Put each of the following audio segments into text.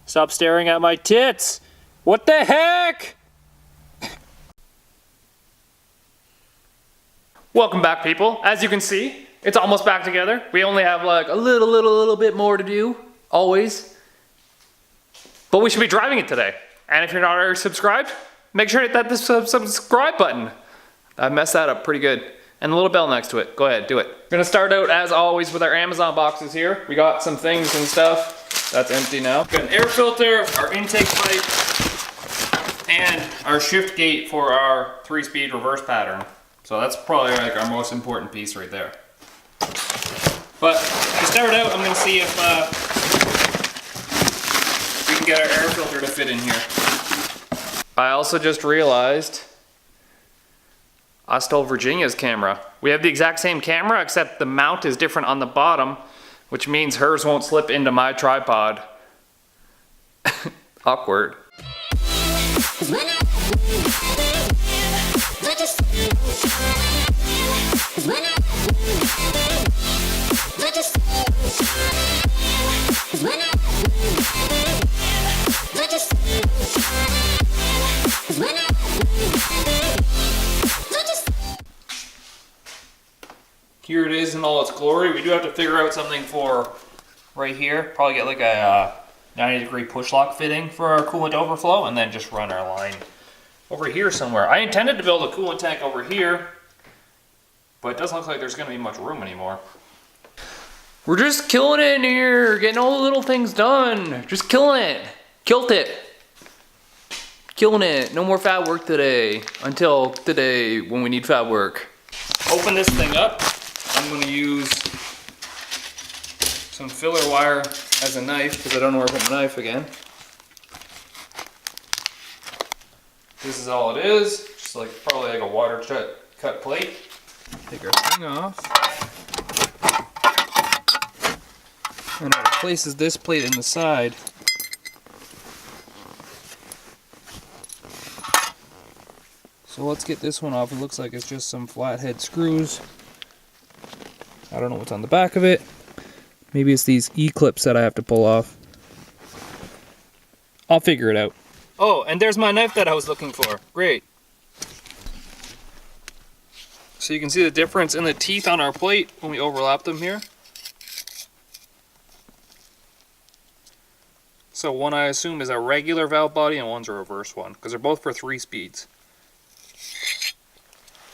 Stop staring at my tits! What the heck? Welcome back, people. As you can see, it's almost back together. We only have like a little bit more to do, always. But we should be driving it today. And if you're not already subscribed, make sure to hit that subscribe button. I messed that up pretty good. And the little bell next to it. Go ahead, do it. We're gonna start out as always with our Amazon boxes here. We got some things and stuff. That's empty now. Got an air filter, our intake pipe, and our shift gate for our 3-speed reverse pattern. So that's probably like our most important piece right there. But to start out, I'm gonna see if we can get our air filter to fit in here. I also just realized I stole Virginia's camera. We have the exact same camera, except the mount is different on the bottom, which means hers won't slip into my tripod. Awkward. Here it is in all its glory. We do have to figure out something for right here. Probably get like a 90-degree push lock fitting for our coolant overflow, and then just run our line over here somewhere. I intended to build a coolant tank over here, but it doesn't look like there's going to be much room anymore. We're just killing it in here, getting all the little things done. Just killing it. Killed it. Killing it. No more fab work today. Until today when we need fab work. Open this thing up. I'm going to use some filler wire as a knife because I don't know where to put my knife again. This is all it is. Just like probably like a water cut plate. Take our thing off. And it places this plate in the side. So let's get this one off. It looks like it's just some flathead screws. I don't know what's on the back of it. Maybe it's these E-clips that I have to pull off. I'll figure it out. Oh, and there's my knife that I was looking for. Great. So you can see the difference in the teeth on our plate when we overlap them here. So one I assume is a regular valve body and one's a reverse one, because they're both for 3 speeds.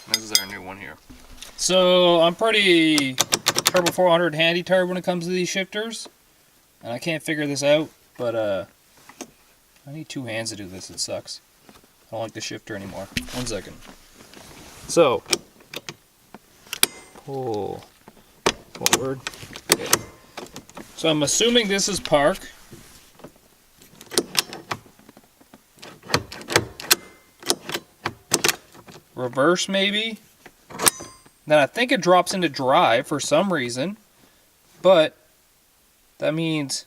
This is our new one here. So I'm pretty Turbo 400 handy turd when it comes to these shifters. And I can't figure this out, but I need 2 hands to do this. It sucks. I don't like the shifter anymore. 1 second. So, pull forward. Okay. So I'm assuming this is park. Reverse maybe. Then I think it drops into drive for some reason, but that means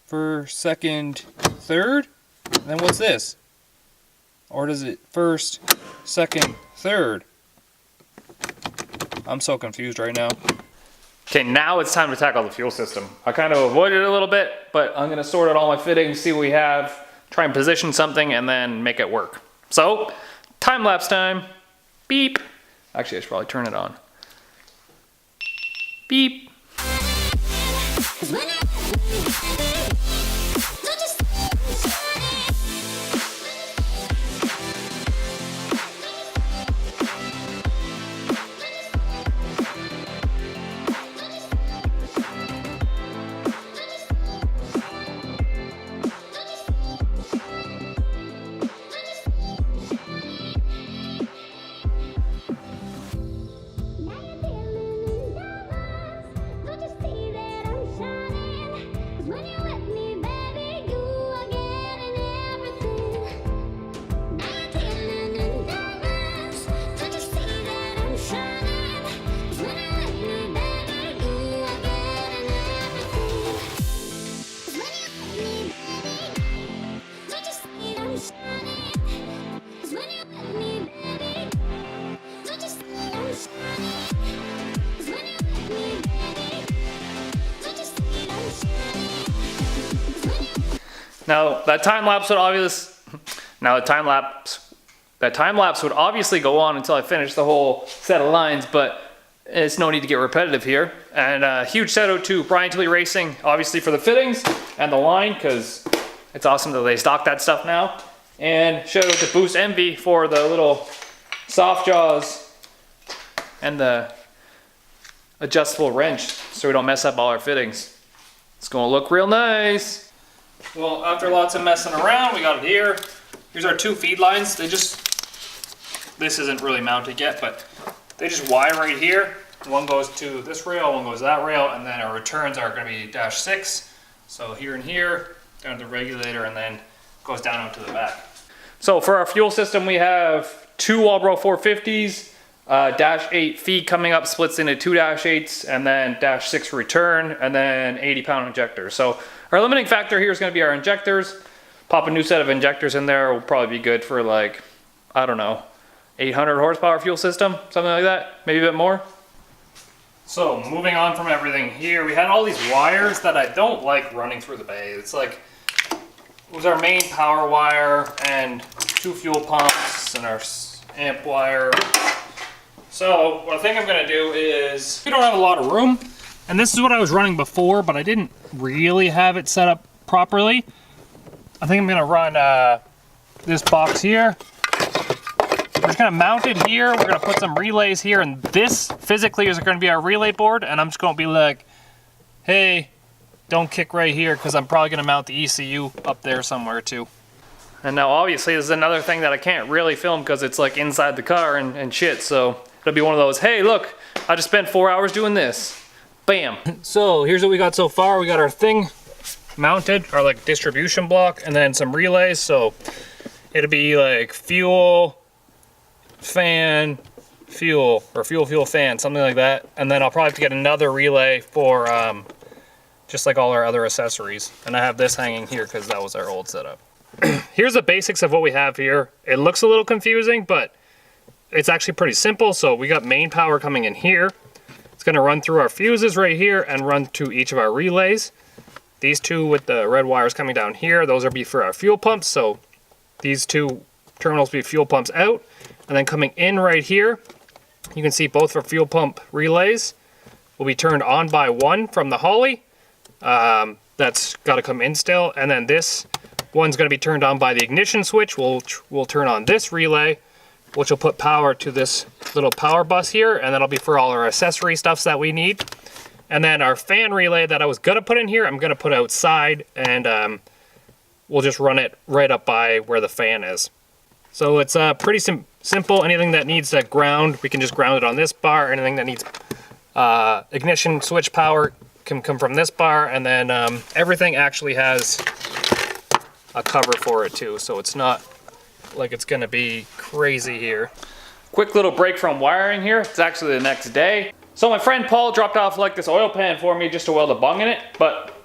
first, second, third. And then what's this? Or does it first, second, third? I'm so confused right now. Okay, now it's time to tackle the fuel system. I kind of avoided it a little bit, but I'm gonna sort out all my fittings, see what we have, try and position something, and then make it work. So, time-lapse time. Beep. Actually, I should probably turn it on. Beep. Now that time lapse would obviously go on until I finish the whole set of lines, but it's no need to get repetitive here. And huge shout out to Brian Tilly Racing, obviously for the fittings and the line, because it's awesome that they stock that stuff now. And shout out to Boost Envy for the little soft jaws and the adjustable wrench so we don't mess up all our fittings. It's gonna look real nice. Well, after lots of messing around, we got it here. Here's our 2 feed lines. This isn't really mounted yet, but they just wire right here. One goes to this rail, one goes to that rail, and then our returns are gonna be -6. So here and here, down to the regulator, and then goes down out to the back. So for our fuel system, we have 2 Walbro 450s, -8 feed coming up, splits into 2 -8s, and then -6 return, and then 80-pound injectors. So our limiting factor here is going to be our injectors. Pop a new set of injectors in there will probably be good for, like, I don't know, 800 horsepower fuel system, something like that, maybe a bit more. So moving on from everything here, we had all these wires that I don't like running through the bay. It's like, it was our main power wire and 2 fuel pumps and our amp wire. So what I think I'm gonna do is, we don't have a lot of room, and this is what I was running before, but I didn't really have it set up properly. I think I'm gonna run this box here. We're just gonna mount it here. We're gonna put some relays here, and this physically is gonna be our relay board, and I'm just gonna be like, hey, don't kick right here, because I'm probably gonna mount the ECU up there somewhere too. And now obviously this is another thing that I can't really film because it's like inside the car and shit, so it'll be one of those, hey look, I just spent 4 hours doing this. Bam. So here's what we got so far. We got our thing mounted, our like distribution block, and then some relays. So it'll be like fuel, fan, fuel, or fuel, fan, something like that. And then I'll probably have to get another relay for just like all our other accessories. And I have this hanging here because that was our old setup. Here's the basics of what we have here. It looks a little confusing, but it's actually pretty simple. So we got main power coming in here. It's gonna run through our fuses right here and run to each of our relays. These 2 with the red wires coming down here, those are be for our fuel pumps. So these 2 terminals will be fuel pumps out. And then coming in right here, you can see both of our fuel pump relays will be turned on by 1 from the Holly. That's gotta come in still. And then this one's going to be turned on by the ignition switch. We'll turn on this relay, which will put power to this little power bus here, and that'll be for all our accessory stuffs that we need. And then our fan relay that I was going to put in here, I'm going to put outside, and we'll just run it right up by where the fan is. So it's pretty simple. Anything that needs to ground, we can just ground it on this bar. Anything that needs ignition switch power can come from this bar, and then everything actually has a cover for it too, so it's not like it's gonna be crazy here. Quick little break from wiring here. It's actually the next day. So my friend Paul dropped off like this oil pan for me just to weld a bung in it, but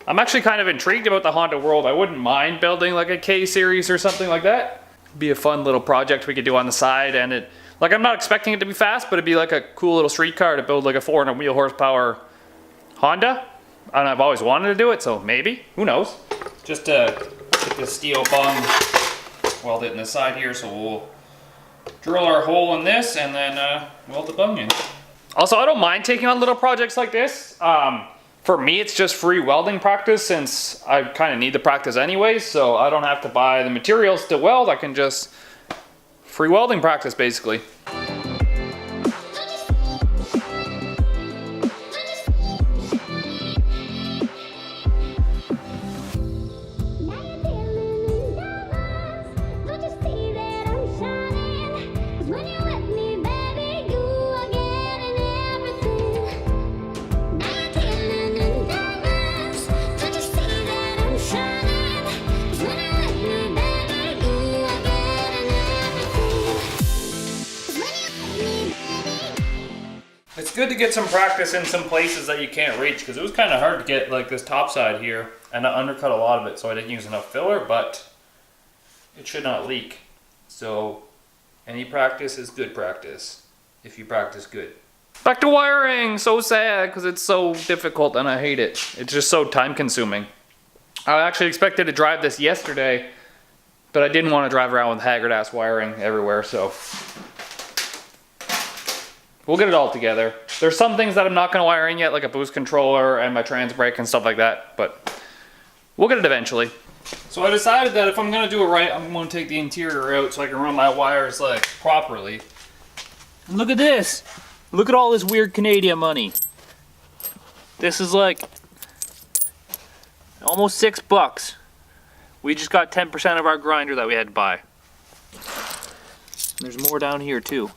I'm actually kind of intrigued about the Honda World. I wouldn't mind building like a K series or something like that. It'd be a fun little project we could do on the side, and it, like, I'm not expecting it to be fast, but it'd be like a cool little street car to build like a 400 wheel horsepower Honda. And I've always wanted to do it, so maybe, who knows? Just take the steel bung, weld it in the side here, so we'll drill our hole in this and then weld the bung in. Also, I don't mind taking on little projects like this. For me, it's just free welding practice since I kind of need the practice anyways, so I don't have to buy the materials to weld. I can just free welding practice basically. It's good to get some practice in some places that you can't reach, because it was kind of hard to get like this top side here, and I undercut a lot of it, so I didn't use enough filler, but it should not leak. So any practice is good practice if you practice good. Back to wiring. So sad because it's so difficult and I hate it. It's just so time consuming. I actually expected to drive this yesterday, but I didn't want to drive around with haggard-ass wiring everywhere, so we'll get it all together. There's some things that I'm not going to wire in yet, like a boost controller and my trans brake and stuff like that, but we'll get it eventually. So I decided that if I'm going to do it right, I'm going to take the interior out so I can run my wires like properly. And look at this. Look at all this weird Canadian money. This is like almost $6. We just got 10% of our grinder that we had to buy. There's more down here too.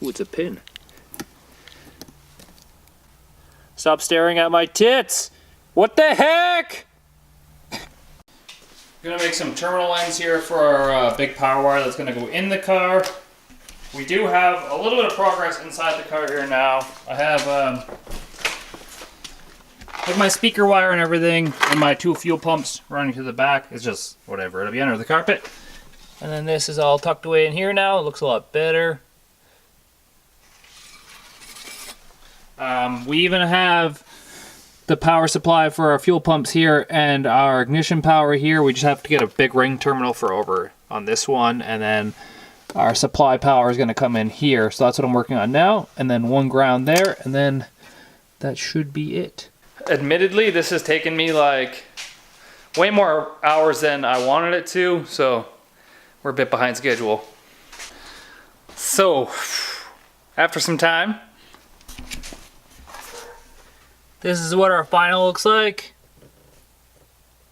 Ooh, it's a pin. Stop staring at my tits! What the heck? Gonna make some terminal ends here for our big power wire that's gonna go in the car. We do have a little bit of progress inside the car here now. I have like my speaker wire and everything, and my 2 fuel pumps running to the back. It's just whatever, it'll be under the carpet. And then this is all tucked away in here now. It looks a lot better. We even have the power supply for our fuel pumps here and our ignition power here. We just have to get a big ring terminal for over on this one, and then our supply power is going to come in here. So that's what I'm working on now, and then 1 ground there, and then that should be it. Admittedly, this has taken me like way more hours than I wanted it to, so we're a bit behind schedule. So after some time, this is what our final looks like.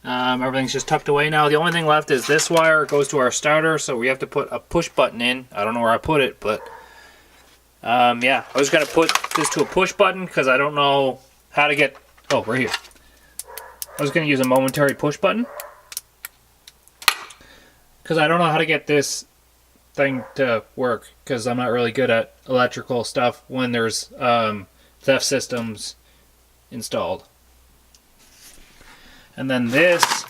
Everything's just tucked away now. The only thing left is this wire. It goes to our starter, so we have to put a push button in. I don't know where I put it, but yeah, I was gonna put this to a push button because I don't know how to get. Oh, right here. I was gonna use a momentary push button because I don't know how to get this thing to work because I'm not really good at electrical stuff when there's theft systems installed. And then this is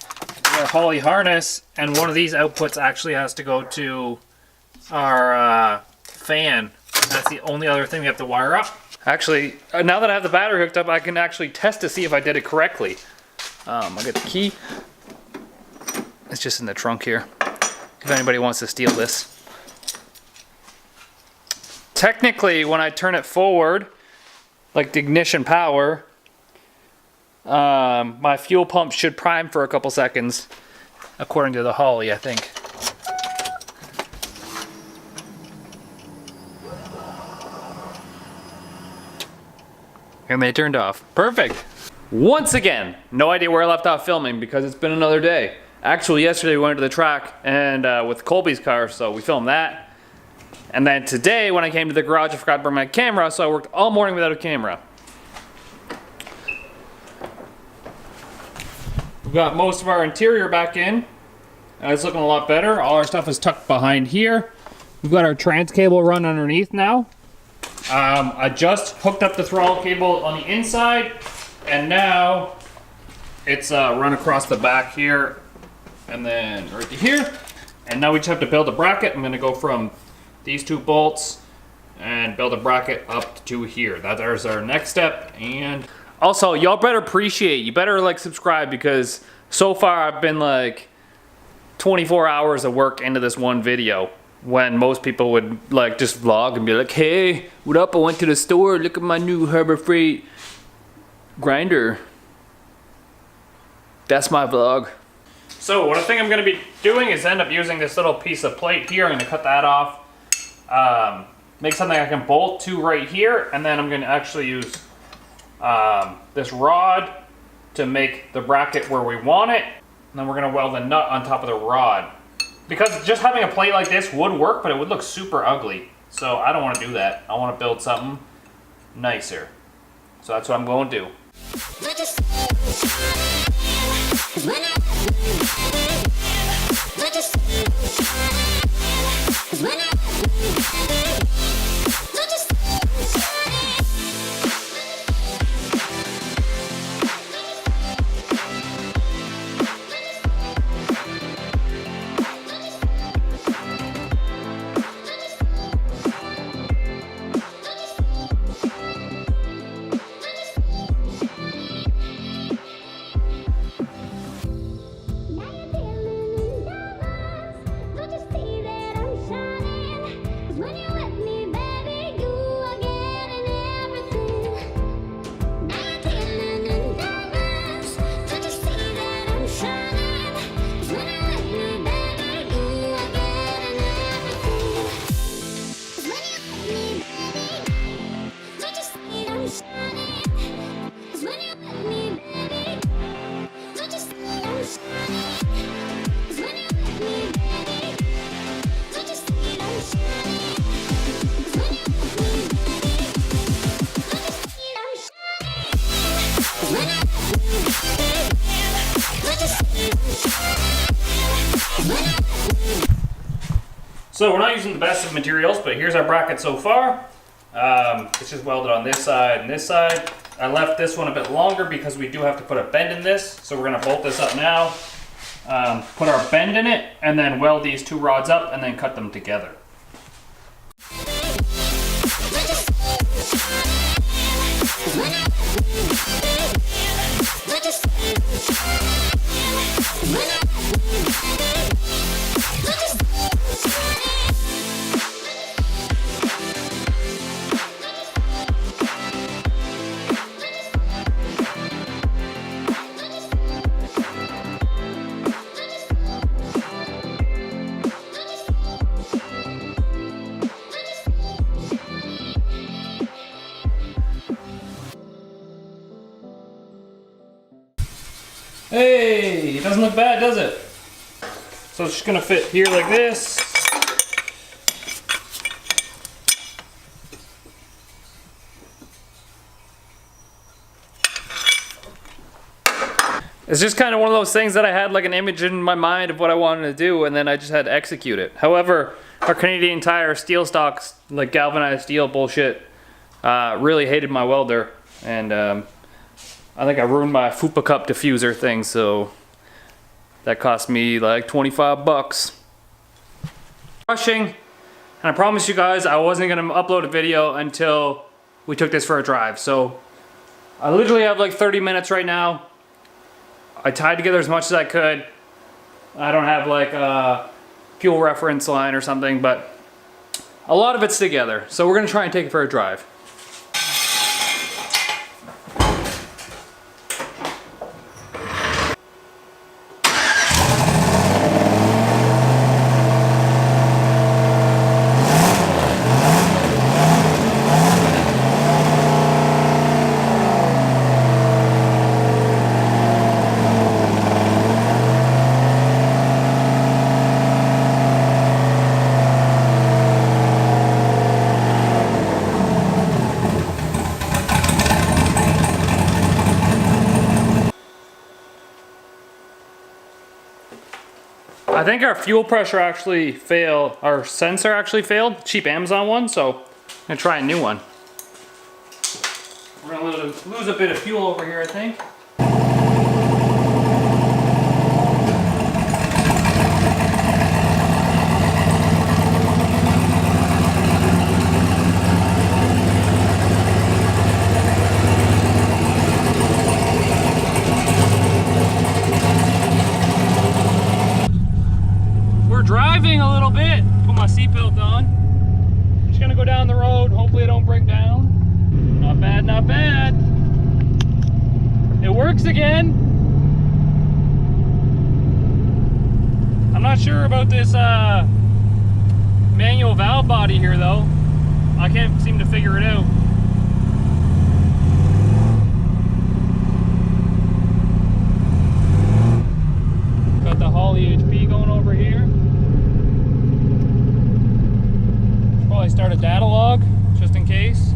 our Holley harness, and one of these outputs actually has to go to our fan. That's the only other thing we have to wire up. Actually, now that I have the battery hooked up, I can actually test to see if I did it correctly. I'll get the key. It's just in the trunk here, if anybody wants to steal this. Technically, when I turn it forward, like the ignition power, my fuel pump should prime for a couple seconds, according to the Holley, I think. And they turned off. Perfect. Once again, no idea where I left off filming because it's been another day. Actually, yesterday we went to the track and with Colby's car, so we filmed that. And then today, when I came to the garage, I forgot to bring my camera, so I worked all morning without a camera. We've got most of our interior back in, and it's looking a lot better. All our stuff is tucked behind here. We've got our trans cable run underneath now. I just hooked up the throttle cable on the inside, and now it's run across the back here, and then right to here. And now we just have to build a bracket. I'm gonna go from these 2 bolts and build a bracket up to here. There's our next step. And also, y'all better appreciate, you better like subscribe, because so far I've been like 24 hours of work into this one video, when most people would like just vlog and be like, hey, what up, I went to the store, look at my new Harbor Freight grinder. That's my vlog. So what I think I'm gonna be doing is end up using this little piece of plate here. I'm gonna cut that off, make something I can bolt to right here, and then I'm gonna actually use this rod to make the bracket where we want it, and then we're gonna weld a nut on top of the rod. Because just having a plate like this would work, but it would look super ugly. So I don't want to do that. I want to build something nicer. So that's what I'm going to do. So we're not using the best of materials, but here's our bracket so far. It's just welded on this side and this side. I left this one a bit longer because we do have to put a bend in this. So we're gonna bolt this up now, put our bend in it, and then weld these two rods up and then cut them together. Hey, it doesn't look bad, does it? So it's just gonna fit here like this. It's just kind of one of those things that I had like an image in my mind of what I wanted to do, and then I just had to execute it. However, our Canadian Tire steel stocks, like galvanized steel bullshit, really hated my welder, and I think I ruined my Fupa Cup diffuser thing, so that cost me like 25 bucks. Rushing, and I promised you guys I wasn't gonna upload a video until we took this for a drive. So I literally have like 30 minutes right now. I tied together as much as I could. I don't have like a fuel reference line or something, but a lot of it's together. So we're gonna try and take it for a drive. I think our fuel pressure actually failed, our sensor actually failed, cheap Amazon one, so I'm gonna try a new one. We're gonna lose a bit of fuel over here, I think. Driving a little bit, put my seatbelt on. Just gonna go down the road, hopefully I don't break down. Not bad, not bad. It works again. I'm not sure about this manual valve body here though. I can't seem to figure it out. Got the Holly HP going over here. Probably start a data log, just in case.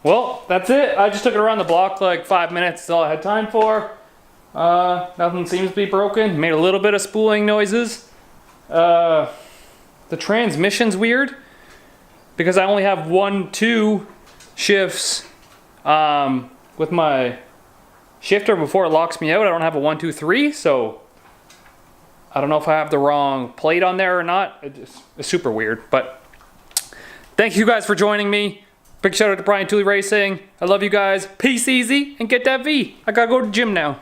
Well, that's it. I just took it around the block like 5 minutes. That's all I had time for. Nothing seems to be broken. Made a little bit of spooling noises. The transmission's weird, because I only have 1-2 shifts with my shifter before it locks me out. I don't have a 1-2-3, so I don't know if I have the wrong plate on there or not. It's super weird, but thank you guys for joining me. Big shout out to Brian Tooley Racing. I love you guys. Peace easy and get that V. I gotta go to the gym now.